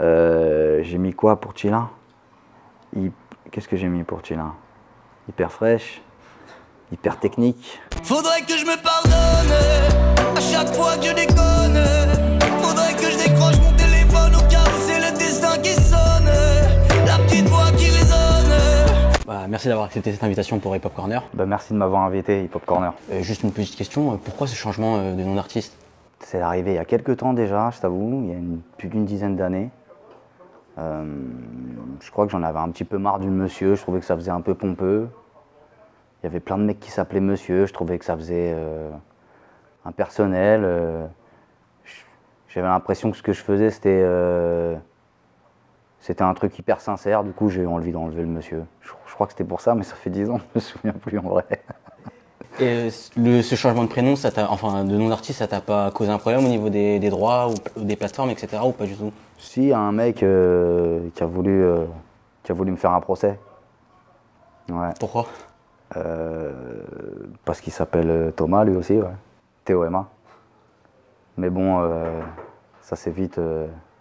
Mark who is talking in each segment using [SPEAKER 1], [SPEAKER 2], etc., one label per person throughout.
[SPEAKER 1] J'ai mis quoi pour Chilla? Qu'est-ce que j'ai mis pour Chilla? Hyper fraîche, hyper technique.
[SPEAKER 2] Faudrait que je me pardonne à chaque fois que je déconne. Faudrait que je décroche mon téléphone au cas où c'est le destin qui sonne. La petite voix qui résonne.
[SPEAKER 3] Merci d'avoir accepté cette invitation pour Hip Hop Corner.
[SPEAKER 1] Merci de m'avoir invité, Hip Hop Corner.
[SPEAKER 3] Juste une petite question, pourquoi ce changement de nom d'artiste?
[SPEAKER 1] C'est arrivé il y a quelques temps déjà, je t'avoue, il y a plus d'une dizaine d'années. Je crois que j'en avais un petit peu marre du monsieur, je trouvais que ça faisait un peu pompeux. Il y avait plein de mecs qui s'appelaient monsieur, je trouvais que ça faisait impersonnel. J'avais l'impression que ce que je faisais c'était un truc hyper sincère, du coup j'ai eu envie d'enlever le monsieur. Je crois que c'était pour ça, mais ça fait 10 ans, je me souviens plus en vrai.
[SPEAKER 3] Et ce changement de prénom, de nom d'artiste, ça t'a pas causé un problème au niveau des droits ou des plateformes, etc. ou pas du tout?
[SPEAKER 1] Si, il y a un mec qui a voulu me faire un procès. Ouais.
[SPEAKER 3] Pourquoi?
[SPEAKER 1] Parce qu'il s'appelle Thomas lui aussi, ouais. T-O-M-A. Mais bon, ça s'est vite...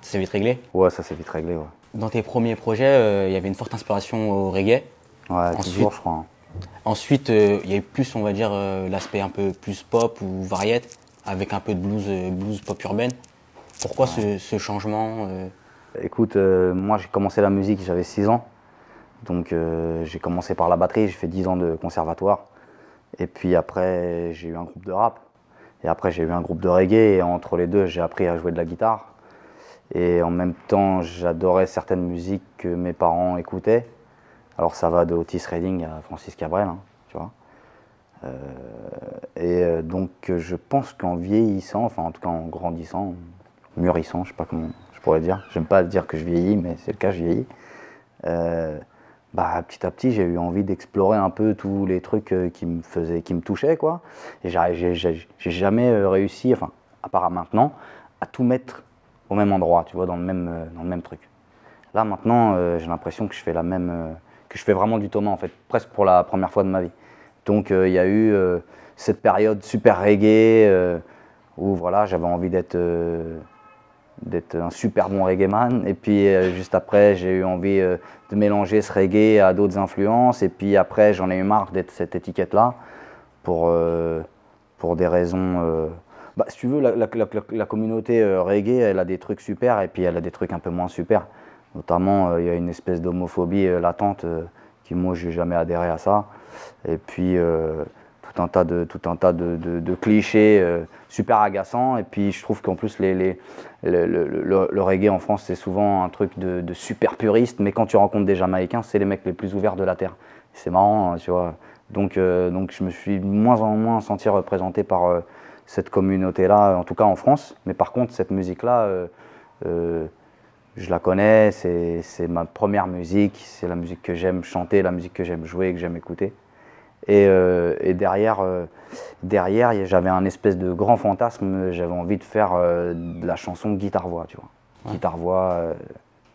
[SPEAKER 3] C'est vite réglé?
[SPEAKER 1] Ouais, ça s'est vite réglé, ouais.
[SPEAKER 3] Dans tes premiers projets, il y avait une forte inspiration au reggae.
[SPEAKER 1] Ouais, toujours, je crois. Hein.
[SPEAKER 3] Ensuite, il y a eu plus, on va dire, l'aspect un peu plus pop ou variette, avec un peu de blues pop urbaine. Pourquoi ce changement
[SPEAKER 1] Écoute, moi j'ai commencé la musique, j'avais 6 ans. Donc j'ai commencé par la batterie, j'ai fait 10 ans de conservatoire. Et puis après, j'ai eu un groupe de rap. Et après, j'ai eu un groupe de reggae. Et entre les deux, j'ai appris à jouer de la guitare. Et en même temps, j'adorais certaines musiques que mes parents écoutaient. Alors ça va de Otis Redding à Francis Cabrel, hein, tu vois. Donc je pense qu'en vieillissant, enfin en tout cas en grandissant, mûrissant, je sais pas comment je pourrais dire. J'aime pas dire que je vieillis, mais c'est le cas, je vieillis. Petit à petit, j'ai eu envie d'explorer un peu tous les trucs qui me touchaient, quoi. Et j'ai jamais réussi, enfin, à part maintenant, à tout mettre au même endroit, tu vois, dans le même truc. Là, maintenant, j'ai l'impression que je fais vraiment du Thomas, en fait, presque pour la première fois de ma vie. Donc, il y a eu cette période super reggae où, voilà, j'avais envie d'être un super bon reggaeman. Et puis juste après, j'ai eu envie de mélanger ce reggae à d'autres influences. Et puis après, j'en ai eu marre d'être cette étiquette-là pour des raisons... si tu veux, la communauté reggae, elle a des trucs super et puis elle a des trucs un peu moins super. Notamment, il y a une espèce d'homophobie latente qui, moi, je n'ai jamais adhéré à ça. Et puis... tout un tas de clichés super agaçants. Et puis je trouve qu'en plus le reggae en France, c'est souvent un truc de super puriste, mais quand tu rencontres des Jamaïcains, c'est les mecs les plus ouverts de la terre. C'est marrant, tu vois. Donc je me suis de moins en moins senti représenté par cette communauté-là, en tout cas en France. Mais par contre, cette musique-là, je la connais, c'est ma première musique, c'est la musique que j'aime chanter, la musique que j'aime jouer, que j'aime écouter. Et derrière, j'avais un espèce de grand fantasme, j'avais envie de faire de la chanson guitare-voix, tu vois. Ouais. Guitare-voix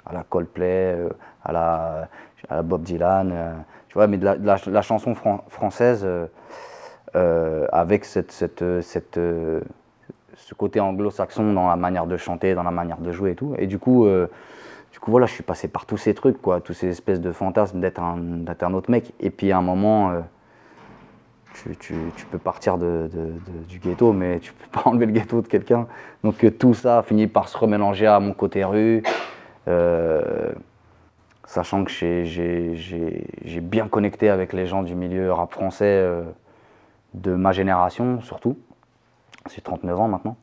[SPEAKER 1] à la Coldplay, à la Bob Dylan, tu vois, mais de la chanson française avec ce côté anglo-saxon dans la manière de chanter, dans la manière de jouer et tout. Et du coup, voilà, je suis passé par tous ces trucs, quoi, tous ces espèces de fantasmes d'être un autre mec. Et puis à un moment... Tu peux partir du ghetto, mais tu peux pas enlever le ghetto de quelqu'un. Donc tout ça a fini par se remélanger à mon côté rue, sachant que j'ai bien connecté avec les gens du milieu rap français de ma génération, surtout. J'ai 39 ans maintenant.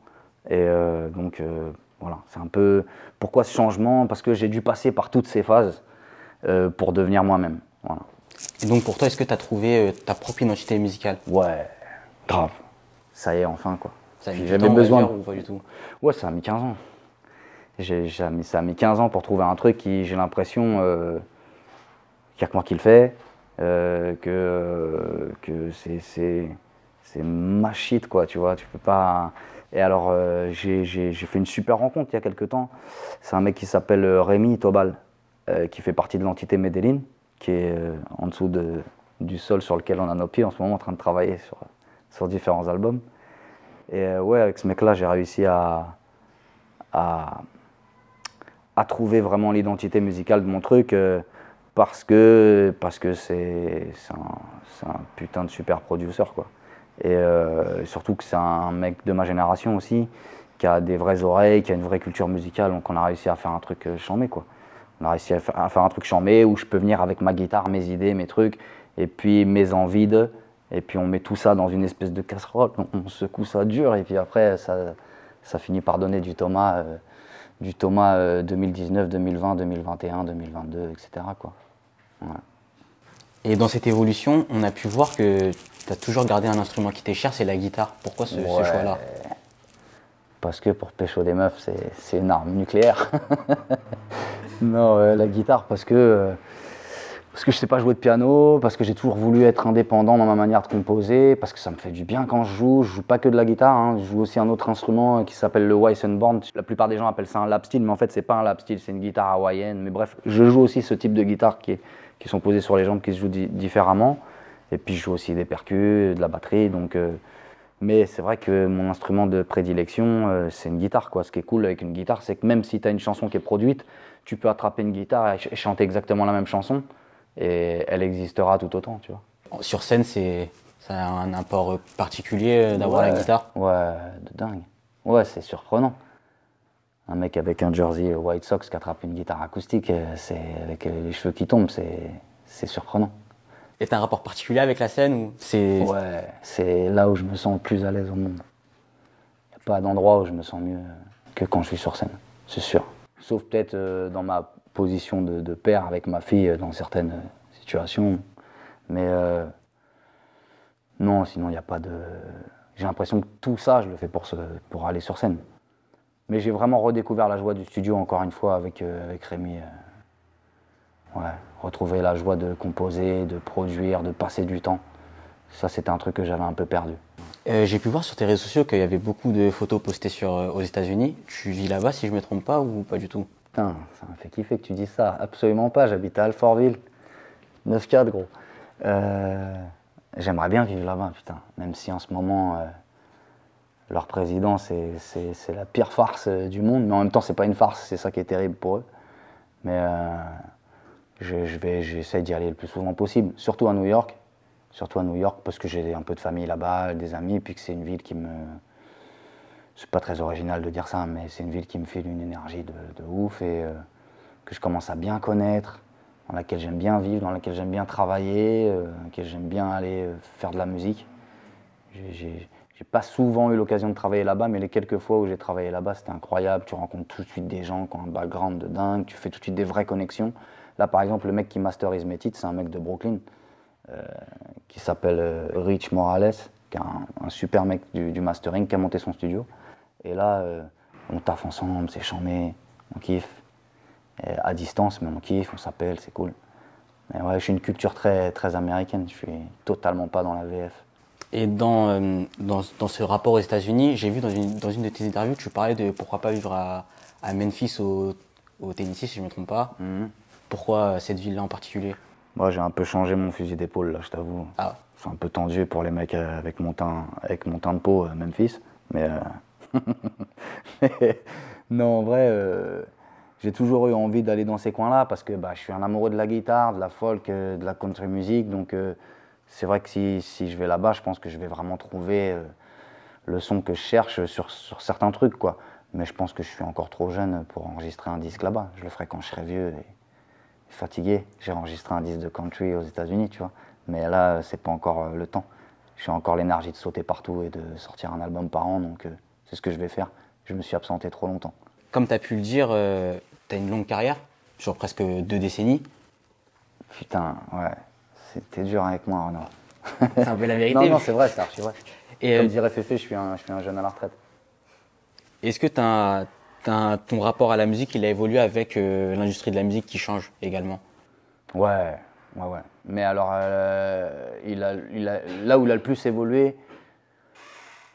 [SPEAKER 1] Et voilà, c'est un peu... Pourquoi ce changement? Parce que j'ai dû passer par toutes ces phases pour devenir moi-même. Voilà.
[SPEAKER 3] Et donc pour toi, est-ce que tu as trouvé ta propre identité musicale?
[SPEAKER 1] Ouais, grave. Ça y est, enfin, quoi.
[SPEAKER 3] Ça a mis du temps, besoin ou pas du tout?
[SPEAKER 1] Ouais, ça a mis 15 ans. Ça a mis 15 ans pour trouver un truc qui, j'ai l'impression, qu'il n'y a que moi qui le fais, que c'est ma shit, quoi, tu vois, tu peux pas... Et alors, j'ai fait une super rencontre il y a quelques temps. C'est un mec qui s'appelle Rémi Tobal, qui fait partie de l'entité Medellin, qui est en dessous du sol sur lequel on a nos pieds en ce moment, en train de travailler sur différents albums. Et ouais, avec ce mec-là, j'ai réussi à à trouver vraiment l'identité musicale de mon truc parce que c'est un putain de super producer, quoi. Et surtout que c'est un mec de ma génération aussi, qui a des vraies oreilles, qui a une vraie culture musicale, donc on a réussi à faire un truc chambé, quoi. On a réussi à faire un truc chambé où je peux venir avec ma guitare, mes idées, mes trucs, et puis mes envies et puis on met tout ça dans une espèce de casserole, on secoue ça dur, et puis après ça finit par donner du Thomas 2019, 2020, 2021, 2022, etc., quoi. Ouais.
[SPEAKER 3] Et dans cette évolution, on a pu voir que tu as toujours gardé un instrument qui t'est cher, c'est la guitare. Pourquoi ce choix-là?
[SPEAKER 1] Parce que pour pécho des meufs, c'est une arme nucléaire. Non, la guitare, parce que je sais pas jouer de piano, parce que j'ai toujours voulu être indépendant dans ma manière de composer, parce que ça me fait du bien quand je joue pas que de la guitare, hein. Je joue aussi un autre instrument qui s'appelle le Weissenborn. La plupart des gens appellent ça un lap steel, mais en fait c'est pas un lap steel, c'est une guitare hawaïenne. Mais bref, je joue aussi ce type de guitare qui sont posées sur les jambes, qui se jouent différemment. Et puis je joue aussi des percus, de la batterie, donc... Mais c'est vrai que mon instrument de prédilection, c'est une guitare, quoi. Ce qui est cool avec une guitare, c'est que même si tu as une chanson qui est produite, tu peux attraper une guitare et chanter exactement la même chanson, et elle existera tout autant, tu vois.
[SPEAKER 3] Sur scène, ça a un apport particulier d'avoir la guitare?
[SPEAKER 1] Ouais, de dingue. Ouais, c'est surprenant. Un mec avec un jersey White Sox qui attrape une guitare acoustique, avec les cheveux qui tombent, c'est surprenant.
[SPEAKER 3] Et t'as un rapport particulier avec la scène ou c'est...
[SPEAKER 1] Ouais, c'est là où je me sens le plus à l'aise au monde. Il n'y a pas d'endroit où je me sens mieux que quand je suis sur scène, c'est sûr. Sauf peut-être dans ma position de père avec ma fille dans certaines situations. Mais non, sinon il n'y a pas de... J'ai l'impression que tout ça, je le fais pour aller sur scène. Mais j'ai vraiment redécouvert la joie du studio encore une fois avec Rémi. Ouais, retrouver la joie de composer, de produire, de passer du temps. Ça, c'était un truc que j'avais un peu perdu.
[SPEAKER 3] J'ai pu voir sur tes réseaux sociaux qu'il y avait beaucoup de photos postées aux États-Unis. Tu vis là-bas, si je ne me trompe pas, ou pas du tout?
[SPEAKER 1] Putain, ça me fait kiffer que tu dis ça. Absolument pas, j'habite à Alfortville. 9-4, gros. J'aimerais bien vivre là-bas, putain. Même si en ce moment, leur président, c'est la pire farce du monde. Mais en même temps, c'est pas une farce, c'est ça qui est terrible pour eux. Mais... j'essaie d'y aller le plus souvent possible, surtout à New York. Surtout à New York parce que j'ai un peu de famille là-bas, des amis, et puis que c'est une ville qui me... C'est pas très original de dire ça, mais c'est une ville qui me file une énergie de ouf et que je commence à bien connaître, dans laquelle j'aime bien vivre, dans laquelle j'aime bien travailler, dans laquelle j'aime bien aller faire de la musique. J'ai pas souvent eu l'occasion de travailler là-bas, mais les quelques fois où j'ai travaillé là-bas, c'était incroyable. Tu rencontres tout de suite des gens qui ont un background de dingue, tu fais tout de suite des vraies connexions. Là, par exemple, le mec qui masterise mes titres, c'est un mec de Brooklyn qui s'appelle Rich Morales, qui est un super mec du mastering, qui a monté son studio. Et là, on taffe ensemble, c'est chambé, on kiffe. Et à distance, mais on kiffe, on s'appelle, c'est cool. Mais ouais, je suis une culture très, très américaine, je suis totalement pas dans la VF.
[SPEAKER 3] Et dans ce rapport aux États-Unis, j'ai vu dans une de tes interviews, tu parlais de pourquoi pas vivre à Memphis, au Tennessee, si je ne me trompe pas. Mm-hmm. Pourquoi cette ville-là en particulier?
[SPEAKER 1] Moi, j'ai un peu changé mon fusil d'épaule, là, je t'avoue.
[SPEAKER 3] Ah.
[SPEAKER 1] C'est un peu tendu pour les mecs avec mon teint de peau, Memphis. Mais, non, en vrai, j'ai toujours eu envie d'aller dans ces coins-là parce que je suis un amoureux de la guitare, de la folk, de la country music. Donc, c'est vrai que si je vais là-bas, je pense que je vais vraiment trouver le son que je cherche sur certains trucs, quoi. Mais je pense que je suis encore trop jeune pour enregistrer un disque là-bas. Je le ferai quand je serai vieux et fatigué. J'ai enregistré un disque de country aux États-Unis, tu vois. Mais là, c'est pas encore le temps. J'ai encore l'énergie de sauter partout et de sortir un album par an, donc c'est ce que je vais faire. Je me suis absenté trop longtemps.
[SPEAKER 3] Comme tu as pu le dire, tu as une longue carrière, sur presque 2 décennies.
[SPEAKER 1] Putain, ouais. C'était dur avec moi, Arnaud.
[SPEAKER 3] C'est un peu la vérité.
[SPEAKER 1] Non, c'est vrai, c'est archi vrai. Et comme dirait Féfé, je suis un jeune à la retraite.
[SPEAKER 3] Est-ce que ton rapport à la musique, il a évolué avec l'industrie de la musique qui change également?
[SPEAKER 1] Ouais. Mais alors, là où il a le plus évolué,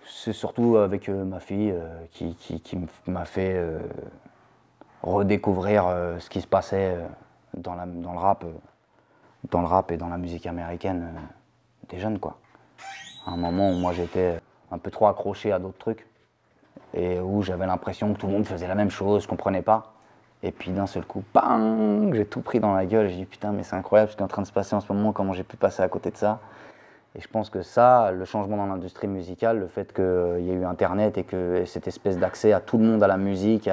[SPEAKER 1] c'est surtout avec ma fille qui m'a fait redécouvrir ce qui se passait dans le rap et dans la musique américaine des jeunes, quoi. À un moment où moi j'étais un peu trop accroché à d'autres trucs et où j'avais l'impression que tout le monde faisait la même chose, je comprenais pas. Et puis d'un seul coup, bang, j'ai tout pris dans la gueule. J'ai dit putain, mais c'est incroyable ce qui est en train de se passer en ce moment, comment j'ai pu passer à côté de ça. Et je pense que ça, le changement dans l'industrie musicale, le fait qu'il y ait eu Internet et que cette espèce d'accès à tout le monde à la musique,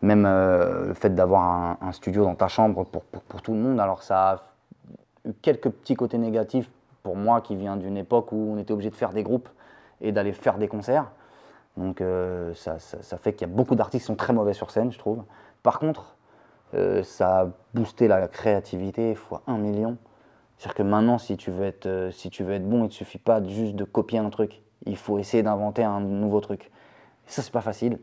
[SPEAKER 1] même le fait d'avoir un studio dans ta chambre pour tout le monde, alors ça a eu quelques petits côtés négatifs pour moi qui vient d'une époque où on était obligé de faire des groupes et d'aller faire des concerts. Donc ça fait qu'il y a beaucoup d'artistes qui sont très mauvais sur scène, je trouve. Par contre, ça a boosté la créativité fois 1 million. C'est-à-dire que maintenant, si tu veux être bon, il ne te suffit pas juste de copier un truc. Il faut essayer d'inventer un nouveau truc. Et ça, c'est pas facile,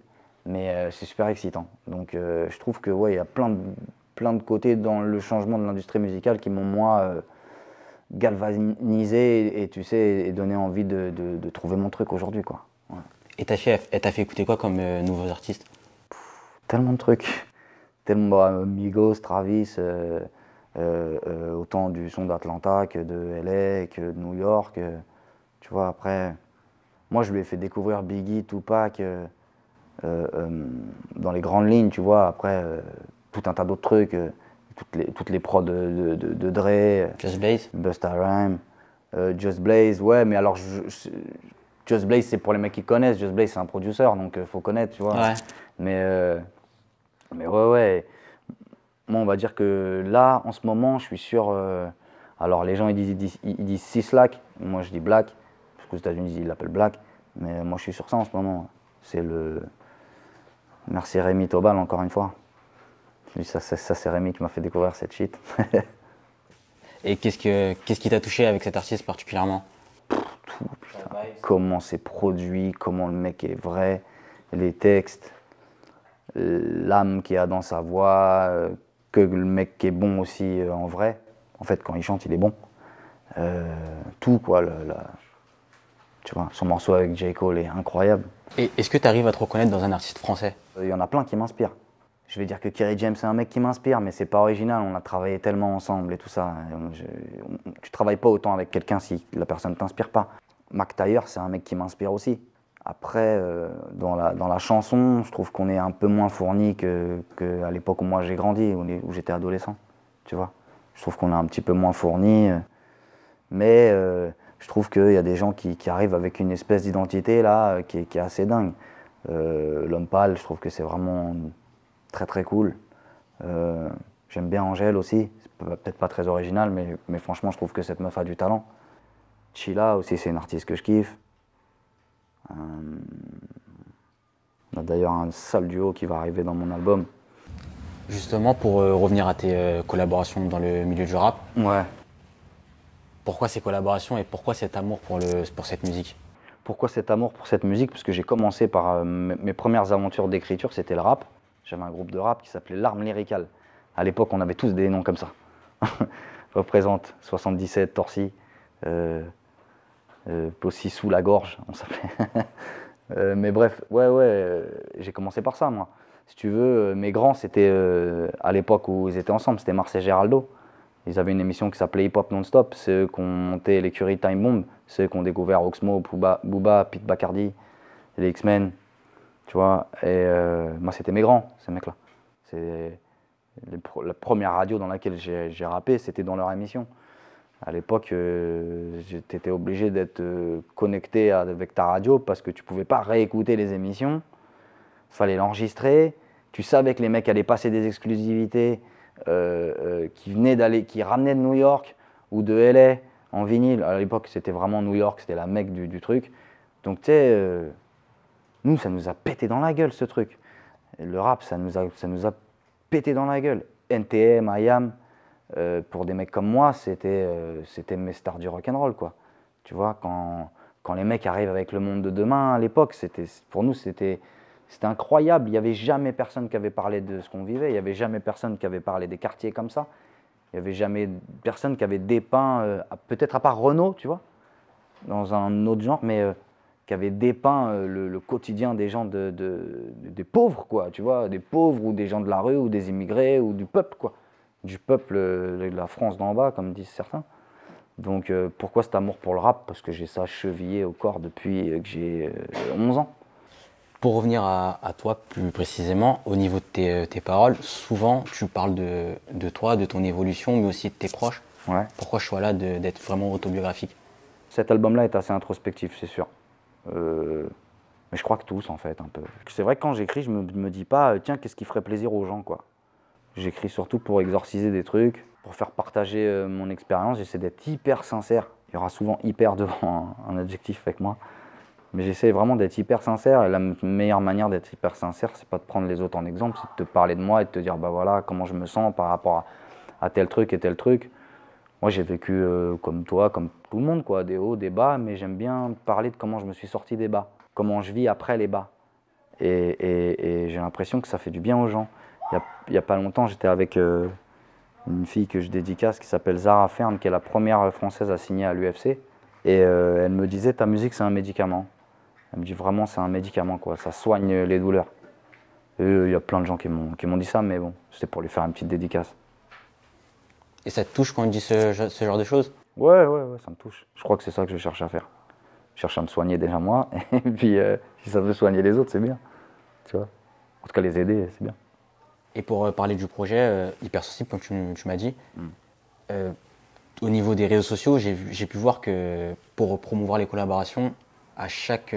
[SPEAKER 1] mais c'est super excitant. Donc je trouve que ouais, il y a plein de côtés dans le changement de l'industrie musicale qui m'ont, moi, galvanisé et tu sais, et donné envie de trouver mon truc aujourd'hui, quoi. Ouais.
[SPEAKER 3] Et elle t'a fait écouter quoi comme nouveaux artistes?
[SPEAKER 1] Tellement de trucs. Tellement Migos, Travis, autant du son d'Atlanta que de LA, que de New York. Tu vois, après, moi je lui ai fait découvrir Biggie, Tupac, dans les grandes lignes, tu vois. Après, tout un tas d'autres trucs, toutes les prods de Dre,
[SPEAKER 3] Just Blaze,
[SPEAKER 1] Busta Rhymes, Just Blaze, ouais, mais alors Just Blaze c'est pour les mecs qui connaissent, Just Blaze c'est un producteur, donc faut connaître, tu vois.
[SPEAKER 3] ouais.
[SPEAKER 1] Mais ouais. Moi, on va dire que là, en ce moment, je suis sur. Alors, les gens ils disent Sislak, moi je dis Black, parce qu'aux États-Unis ils l'appellent Black, mais moi je suis sur ça en ce moment. C'est le. Merci Rémi Tobal, encore une fois. Ça c'est Rémi qui m'a fait découvrir cette shit.
[SPEAKER 3] Et qu'est-ce qui t'a touché avec cet artiste particulièrement?
[SPEAKER 1] Tout, putain. Comment c'est produit, comment le mec est vrai, les textes, l'âme qu'il y a dans sa voix, que le mec est bon aussi en vrai. En fait, quand il chante, il est bon. Tout, quoi. Tu vois, son morceau avec J. Cole est incroyable.
[SPEAKER 3] Et est-ce que tu arrives à te reconnaître dans un artiste français?
[SPEAKER 1] Il y en a plein qui m'inspirent. Je vais dire que Kerry James, c'est un mec qui m'inspire, mais c'est pas original. On a travaillé tellement ensemble et tout ça. Tu travailles pas autant avec quelqu'un si la personne t'inspire pas. Mac Taylor, c'est un mec qui m'inspire aussi. Après, dans la chanson, je trouve qu'on est un peu moins fourni qu'à l'époque où moi j'ai grandi, où j'étais adolescent. Tu vois, je trouve qu'on est un petit peu moins fourni, mais je trouve qu'il y a des gens qui arrivent avec une espèce d'identité là qui est assez dingue. L'Homme Pâle, je trouve que c'est vraiment très très cool. J'aime bien Angèle aussi, c'est peut-être pas très original, mais franchement je trouve que cette meuf a du talent. Chila aussi, c'est une artiste que je kiffe. On a d'ailleurs un sale duo qui va arriver dans mon album.
[SPEAKER 3] Justement, pour revenir à tes collaborations dans le milieu du rap,
[SPEAKER 1] Ouais.
[SPEAKER 3] pourquoi ces collaborations et pourquoi cet amour pour cette musique?
[SPEAKER 1] Pourquoi cet amour pour cette musique? Parce que j'ai commencé par mes premières aventures d'écriture, c'était le rap. J'avais un groupe de rap qui s'appelait L'Arme Lyricale. À l'époque, on avait tous des noms comme ça. Représente 77, Torcy, aussi sous la gorge, on s'appelait. Mais bref, ouais, j'ai commencé par ça, moi. Si tu veux, mes grands, c'était à l'époque où ils étaient ensemble, c'était Mars et Géraldo. Ils avaient une émission qui s'appelait Hip Hop Non-Stop. C'est eux qui ont monté l'écurie Time Bomb. C'est eux qui ont découvert Oxmo, Booba, Pete Bacardi, les X-Men. Tu vois, et moi, c'était mes grands, ces mecs-là. La première radio dans laquelle j'ai rappé, c'était dans leur émission. À l'époque, j'étais obligé d'être connecté avec ta radio parce que tu ne pouvais pas réécouter les émissions. Il fallait l'enregistrer. Tu savais que les mecs allaient passer des exclusivités qui ramenaient de New York ou de LA en vinyle. À l'époque, c'était vraiment New York, c'était la mecque du truc. Donc, tu sais, nous, ça nous a pété dans la gueule, ce truc. Et le rap, ça nous a pété dans la gueule. NTM, IAM, pour des mecs comme moi, c'était mes stars du rock'n'roll, quoi. Tu vois, quand les mecs arrivent avec le monde de demain, à l'époque, pour nous, c'était incroyable. Il n'y avait jamais personne qui avait parlé de ce qu'on vivait. Il n'y avait jamais personne qui avait parlé des quartiers comme ça. Il n'y avait jamais personne qui avait dépeint, peut-être à part Renaud, tu vois, dans un autre genre, mais qui avait dépeint le quotidien des gens, des pauvres, quoi, tu vois, des pauvres ou des gens de la rue ou des immigrés ou du peuple, quoi. Du peuple de la France d'en bas, comme disent certains. Donc pourquoi cet amour pour le rap? Parce que j'ai ça chevillé au corps depuis que j'ai 11 ans.
[SPEAKER 3] Pour revenir à toi plus précisément, au niveau de tes paroles, souvent tu parles de toi, de ton évolution, mais aussi de tes proches.
[SPEAKER 1] Ouais.
[SPEAKER 3] Pourquoi ce choix-là d'être vraiment autobiographique?
[SPEAKER 1] Cet album-là est assez introspectif, c'est sûr. Mais je crois que tous, en fait, un peu. C'est vrai que quand j'écris, je me dis pas, tiens, qu'est-ce qui ferait plaisir aux gens, quoi. J'écris surtout pour exorciser des trucs, pour faire partager mon expérience. J'essaie d'être hyper sincère. Il y aura souvent hyper devant un adjectif avec moi. Mais j'essaie vraiment d'être hyper sincère. Et la meilleure manière d'être hyper sincère, c'est pas de prendre les autres en exemple, c'est de te parler de moi et de te dire, bah voilà, comment je me sens par rapport à tel truc et tel truc. Moi, j'ai vécu comme toi, comme tout le monde, quoi, des hauts, des bas, mais j'aime bien parler de comment je me suis sorti des bas, comment je vis après les bas. Et j'ai l'impression que ça fait du bien aux gens. Il y a pas longtemps, j'étais avec une fille que je dédicace qui s'appelle Zara Fern, qui est la première française à signer à l'UFC. Et elle me disait, ta musique, c'est un médicament. Elle me dit vraiment, c'est un médicament, quoi. Ça soigne les douleurs. Et il y a plein de gens qui m'ont dit ça, mais bon, c'était pour lui faire une petite dédicace.
[SPEAKER 3] Et ça te touche quand on dit ce genre de choses?
[SPEAKER 1] Ouais, ça me touche. Je crois que c'est ça que je cherche à faire. Je cherche à me soigner déjà moi, et puis si ça veut soigner les autres, c'est bien. Tu vois. En tout cas, les aider, c'est bien.
[SPEAKER 3] Et pour parler du projet Hypersensible, comme tu m'as dit, au niveau des réseaux sociaux, j'ai pu voir que pour promouvoir les collaborations, à chaque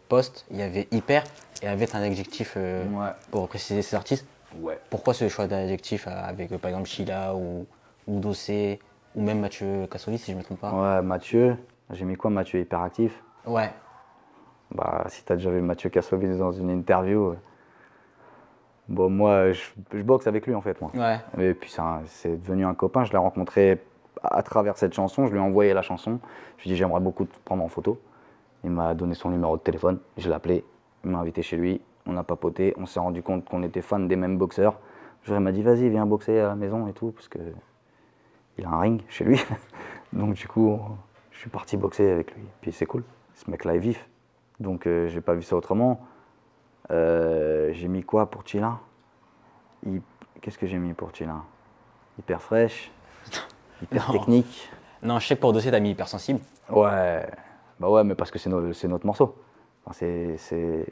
[SPEAKER 3] post, il y avait hyper et avec un adjectif pour préciser ces artistes.
[SPEAKER 1] Ouais.
[SPEAKER 3] Pourquoi ce choix d'adjectif avec par exemple Sheila ou Dossé ou même Mathieu Kassovitz, si je ne me trompe pas?
[SPEAKER 1] Ouais, Mathieu, j'ai mis quoi, Mathieu hyperactif?
[SPEAKER 3] Ouais.
[SPEAKER 1] Bah, si t'as déjà vu Mathieu Kassovitz dans une interview, bon, moi, je boxe avec lui en fait, moi.
[SPEAKER 3] Ouais.
[SPEAKER 1] Et puis c'est devenu un copain, je l'ai rencontré à travers cette chanson, je lui ai envoyé la chanson. Je lui ai dit, j'aimerais beaucoup te prendre en photo. Il m'a donné son numéro de téléphone, je l'ai appelé, il m'a invité chez lui, on a papoté, on s'est rendu compte qu'on était fans des mêmes boxeurs. Il m'a dit, vas-y, viens boxer à la maison et tout, parce que il a un ring chez lui. Donc du coup, je suis parti boxer avec lui. Puis c'est cool, ce mec-là est vif. Donc j'ai pas vu ça autrement. J'ai mis quoi pour Chilla? Qu'est-ce que j'ai mis pour Chilla? Hyper fraîche, hyper technique.
[SPEAKER 3] Non, je sais que pour Dossé, t'as mis Hypersensible.
[SPEAKER 1] Ouais, bah ouais, mais parce que c'est notre morceau. Enfin, je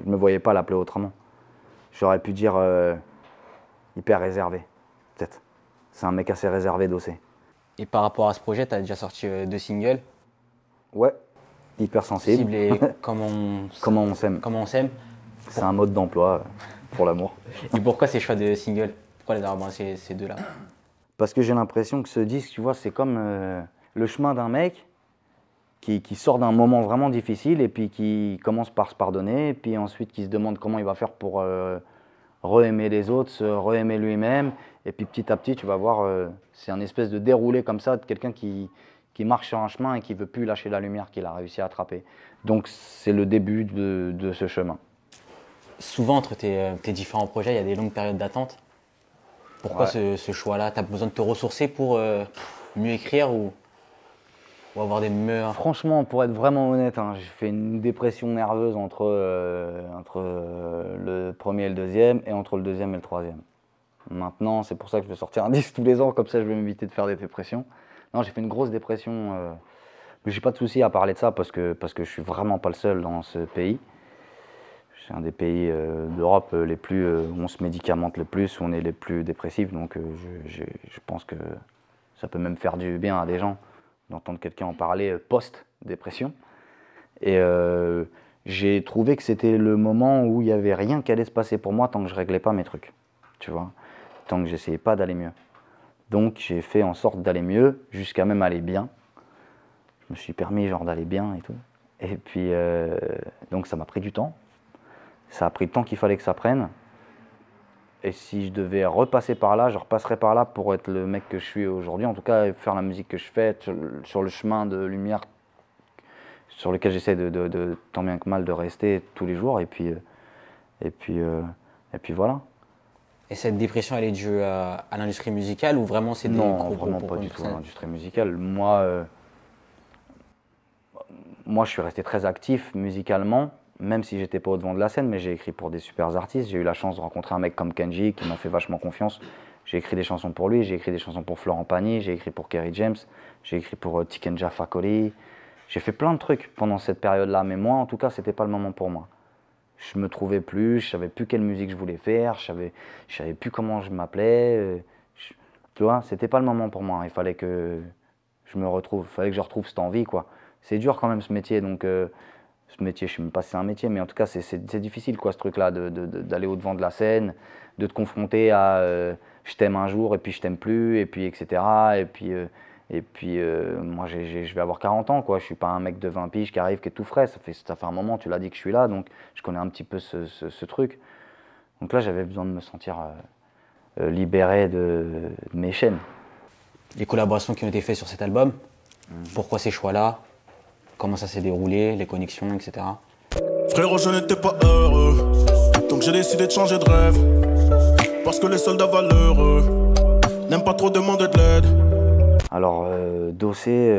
[SPEAKER 1] me voyais pas l'appeler autrement. J'aurais pu dire hyper réservé, peut-être. C'est un mec assez réservé, Dossé.
[SPEAKER 3] Et par rapport à ce projet, t'as déjà sorti 2 singles.
[SPEAKER 1] Ouais, hyper sensible.
[SPEAKER 3] Et comment on s'aime.
[SPEAKER 1] C'est un mode d'emploi pour l'amour.
[SPEAKER 3] Et pourquoi ces choix de singles? Pourquoi les avoir ces deux-là?
[SPEAKER 1] Parce que j'ai l'impression que ce disque, tu vois, c'est comme le chemin d'un mec qui sort d'un moment vraiment difficile et puis qui commence par se pardonner, et puis ensuite qui se demande comment il va faire pour re-aimer les autres, se re-aimer lui-même, et puis petit à petit, tu vas voir, c'est un espèce de déroulé comme ça de quelqu'un qui marche sur un chemin et qui ne veut plus lâcher la lumière qu'il a réussi à attraper. Donc c'est le début de ce chemin.
[SPEAKER 3] Souvent, entre tes différents projets, il y a des longues périodes d'attente. Pourquoi ce choix-là? Tu as besoin de te ressourcer pour mieux écrire ou avoir des meilleurs...
[SPEAKER 1] Franchement, pour être vraiment honnête, hein, j'ai fait une dépression nerveuse entre le premier et le deuxième, et entre le deuxième et le troisième. Maintenant, c'est pour ça que je vais sortir un disque tous les ans, comme ça je vais m'éviter de faire des dépressions. Non, j'ai fait une grosse dépression, mais j'ai pas de souci à parler de ça parce que je suis vraiment pas le seul dans ce pays. C'est un des pays d'Europe où on se médicamente le plus, où on est les plus dépressifs, donc je pense que ça peut même faire du bien à des gens d'entendre quelqu'un en parler post-dépression. Et j'ai trouvé que c'était le moment où il n'y avait rien qui allait se passer pour moi tant que je réglais pas mes trucs, tu vois, tant que j'essayais pas d'aller mieux. Donc j'ai fait en sorte d'aller mieux, jusqu'à même aller bien. Je me suis permis genre d'aller bien et tout. Et puis donc ça m'a pris du temps. Ça a pris le temps qu'il fallait que ça prenne. Et si je devais repasser par là, je repasserais par là pour être le mec que je suis aujourd'hui. En tout cas, faire la musique que je fais sur le chemin de lumière sur lequel j'essaie de tant bien que mal de rester tous les jours. Et puis voilà.
[SPEAKER 3] Et cette dépression, elle est due à l'industrie musicale ou vraiment c'est des
[SPEAKER 1] Non, vraiment pas du tout à l'industrie musicale. Moi, je suis resté très actif musicalement, même si j'étais pas au devant de la scène, mais j'ai écrit pour des super artistes. J'ai eu la chance de rencontrer un mec comme Kenji qui m'a fait vachement confiance. J'ai écrit des chansons pour lui, j'ai écrit des chansons pour Florent Pagny, j'ai écrit pour Kerry James, j'ai écrit pour Tikenja Fakoli, J'ai fait plein de trucs pendant cette période-là, mais moi, en tout cas, c'était pas le moment pour moi. Je me trouvais plus, je savais plus quelle musique je voulais faire, je savais plus comment je m'appelais. Tu vois, c'était pas le moment pour moi. Il fallait que je me retrouve, il fallait que je retrouve cette envie, quoi. C'est dur quand même ce métier, donc ce métier, je sais même pas si c'est un métier, mais en tout cas, c'est difficile, quoi, ce truc-là, d'aller au-devant de la scène, de te confronter à je t'aime un jour et puis je t'aime plus, et puis etc. Et puis moi, je vais avoir 40 ans, quoi. Je suis pas un mec de 20 piges qui arrive, qui est tout frais. Ça fait un moment, tu l'as dit que je suis là, donc je connais un petit peu ce truc. Donc là, j'avais besoin de me sentir libéré de mes chaînes.
[SPEAKER 3] Les collaborations qui ont été faites sur cet album, pourquoi ces choix-là? Comment ça s'est déroulé, les connexions, etc.
[SPEAKER 4] Frérot, je n'étais pas heureux, donc j'ai décidé de changer de rêve. Parce que les soldats valeureux n'aiment pas trop demander de l'aide.
[SPEAKER 1] Alors, Dossé,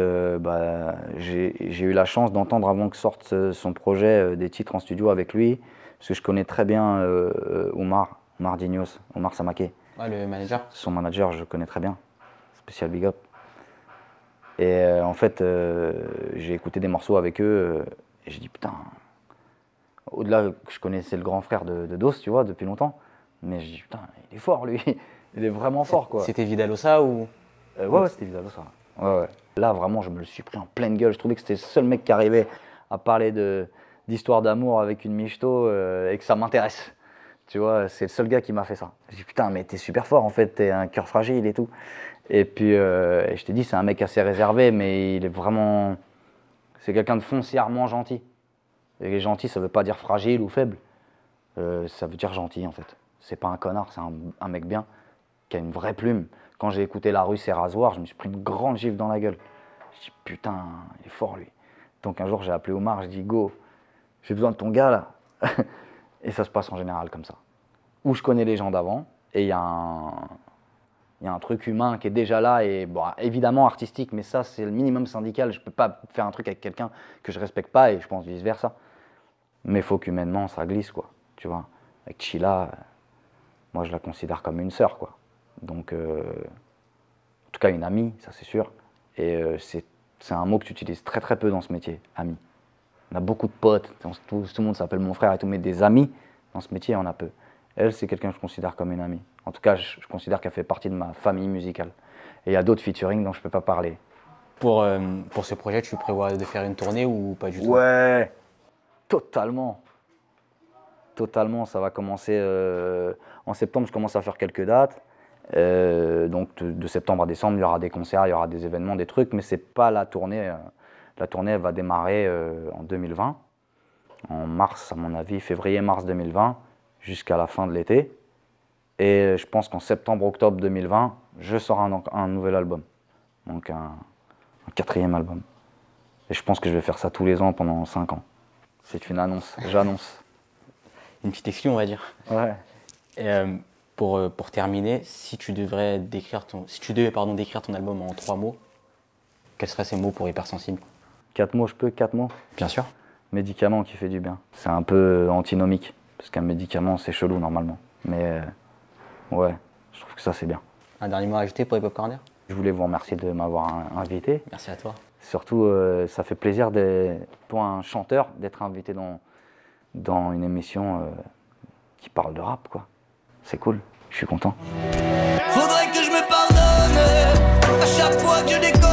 [SPEAKER 1] j'ai eu la chance d'entendre avant que sorte son projet des titres en studio avec lui, parce que je connais très bien Omar Dignos, Omar Samaké.
[SPEAKER 3] Ouais, le manager.
[SPEAKER 1] Son manager, je connais très bien, spécial big up. Et en fait, j'ai écouté des morceaux avec eux et j'ai dit putain, au-delà que je connaissais le grand frère de Dos, tu vois, depuis longtemps, mais j'ai dit putain, il est fort lui, il est vraiment fort, quoi.
[SPEAKER 3] C'était Vidalosa ou?
[SPEAKER 1] Ouais, c'était Vidalosa. Ouais. Là, vraiment, je me le suis pris en pleine gueule. Je trouvais que c'était le seul mec qui arrivait à parler d'histoire d'amour avec une michto et que ça m'intéresse. Tu vois, c'est le seul gars qui m'a fait ça. J'ai dit putain, mais t'es super fort en fait, t'es un cœur fragile et tout. Et puis, je t'ai dit, c'est un mec assez réservé, mais il est vraiment. C'est quelqu'un de foncièrement gentil. Et gentil, ça veut pas dire fragile ou faible. Ça veut dire gentil en fait. C'est pas un connard, c'est un mec bien, qui a une vraie plume. Quand j'ai écouté La Rue, c'est rasoir, je me suis pris une grande gifle dans la gueule. Je dis putain, il est fort lui. Donc un jour, j'ai appelé Omar, je dis go, j'ai besoin de ton gars là. Et ça se passe en général comme ça. Où je connais les gens d'avant, et il y a un truc humain qui est déjà là, et bon, évidemment artistique, mais ça c'est le minimum syndical. Je peux pas faire un truc avec quelqu'un que je respecte pas, et je pense vice versa. Mais il faut qu'humainement ça glisse, quoi. Tu vois, avec Chila, moi je la considère comme une sœur, quoi. Donc, en tout cas une amie, ça c'est sûr. Et c'est un mot que tu utilises très très peu dans ce métier, ami. On a beaucoup de potes, tout le monde s'appelle mon frère et tout, mais des amis, dans ce métier, on a peu. Elle, c'est quelqu'un que je considère comme une amie. En tout cas, je considère qu'elle fait partie de ma famille musicale. Et il y a d'autres featuring dont je ne peux pas parler.
[SPEAKER 3] Pour ce projet, tu prévois de faire une tournée ou pas du tout?
[SPEAKER 1] Ouais, totalement. Totalement, ça va commencer en septembre, je commence à faire quelques dates. Donc de septembre à décembre, il y aura des concerts, il y aura des événements, des trucs, mais c'est pas la tournée. La tournée elle va démarrer en 2020, en mars à mon avis, février-mars 2020, jusqu'à la fin de l'été. Et je pense qu'en septembre-octobre 2020, je sors un nouvel album, donc un 4e album. Et je pense que je vais faire ça tous les ans pendant 5 ans. C'est une annonce, j'annonce.
[SPEAKER 3] Une petite exclu, on va dire.
[SPEAKER 1] Ouais.
[SPEAKER 3] Et, pour terminer, si tu devais décrire ton album en 3 mots, quels seraient ces mots pour Hypersensible?
[SPEAKER 1] 4 mots, je peux 4 mots?
[SPEAKER 3] Bien sûr.
[SPEAKER 1] Médicament qui fait du bien. C'est un peu antinomique, parce qu'un médicament c'est chelou normalement. Mais ouais, je trouve que ça c'est bien.
[SPEAKER 3] Un dernier mot à ajouter pour Hip Hop Corner?
[SPEAKER 1] Je voulais vous remercier de m'avoir invité.
[SPEAKER 3] Merci à toi.
[SPEAKER 1] Surtout, ça fait plaisir pour un chanteur d'être invité dans une émission qui parle de rap, quoi. C'est cool, je suis content.
[SPEAKER 2] Faudrait que je me pardonne à chaque fois que je déconne.